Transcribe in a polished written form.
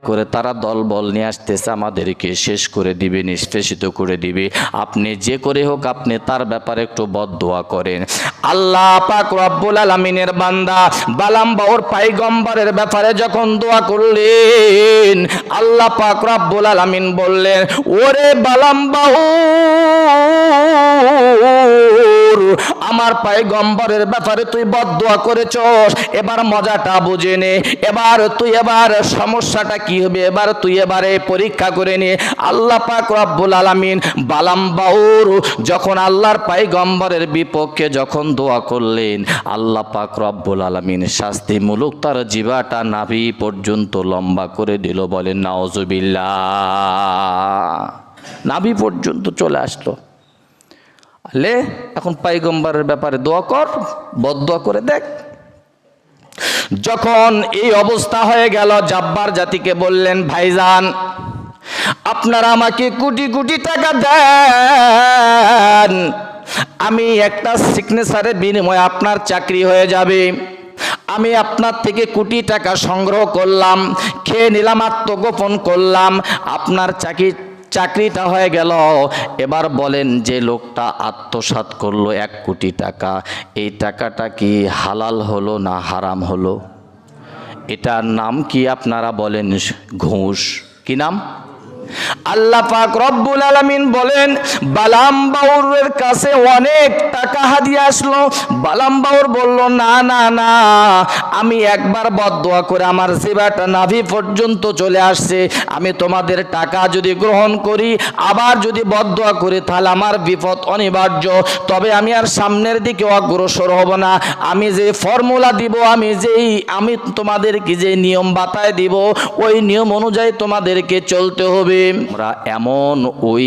করে তারা দলবল নিয়ে আসতেছে, আমাদেরকে শেষ করে দিবে, নিষ্পেষিত করে দিবে। আপনি যে করে হোক আপনি তার ব্যাপারে একটু বদদোয়া করেন। আল্লাহ পাক রব্বুল আলামিনের বান্দা বালাম বাউর পয়গম্বরের ব্যাপারে যখন দোয়া করলেন, আল্লাহ পাক রব্বুল আলামিন বললেন, ওরে বালাম বাউর, আমার পয়গম্বরের ব্যাপারে তুই বদদোয়া করেছস, এবার মজাটা বুঝে নে, এবার সমস্যাটা কি হবে, এবার তুই এবারে পরীক্ষা করে নে। আল্লাহ পাক রব্বুল আলামিন বালাম বাউর যখন আল্লাহর পয়গম্বরের বিপক্ষে যখন দোয়া করলেন, আল্লাহ পাক রব্বুল আলামিন শাস্তিমূলক তার জিহ্বাটা নাভি পর্যন্ত লম্বা করে দিল। বলেন নাউজুবিল্লাহ। নাভি পর্যন্ত চলে আসলো। আলে এখন পয়গম্বরের ব্যাপারে দোয়া কর, বদদোয়া করে দেখ। যখন এই অবস্থা হয়ে গেল, জাব্বার জাতিকে বললেন, ভাইজান আপনারা আমাকে কোটি কোটি টাকা দেন, আমি একটা সিগনেচারের বিনিময়ে আপনার চাকরি হয়ে যাবে। আমি আপনার থেকে কোটি টাকা সংগ্রহ করলাম, খেয়ে নিলাম, আত্মগোপন করলাম, আপনার চাকরিটা হয়ে গেল। এবার বলেন, যে লোকটা আত্মসাৎ করলো 1 কোটি টাকা, এই টাকাটা কি হালাল হলো না হারাম হলো? এটার নাম কি আপনারা বলেন? ঘুষ। কি নাম? আল্লাহ পাক রব্বুল আলামিন বলেন, বালাম বাউরের কাছে অনেক টাকা হাদিয়া আসলো। বালাম বাউর বলল, না না না, আমি একবার বদদোয়া করে আমার জিহ্বাটা নাভি পর্যন্ত চলে আসছে, আমি তোমাদের টাকা যদি গ্রহণ করি আবার যদি বদদোয়া করি তাহলে আমার বিপদ অনিবার্য। তবে আমি আর সামনের দিকে অগ্রসর হব না। আমি যে ফর্মুলা দিব, আমি তোমাদেরকে যে নিয়ম বাতায় দিব, ওই নিয়ম অনুযায়ী তোমাদেরকে চলতে হবে। আমরা এমন ওই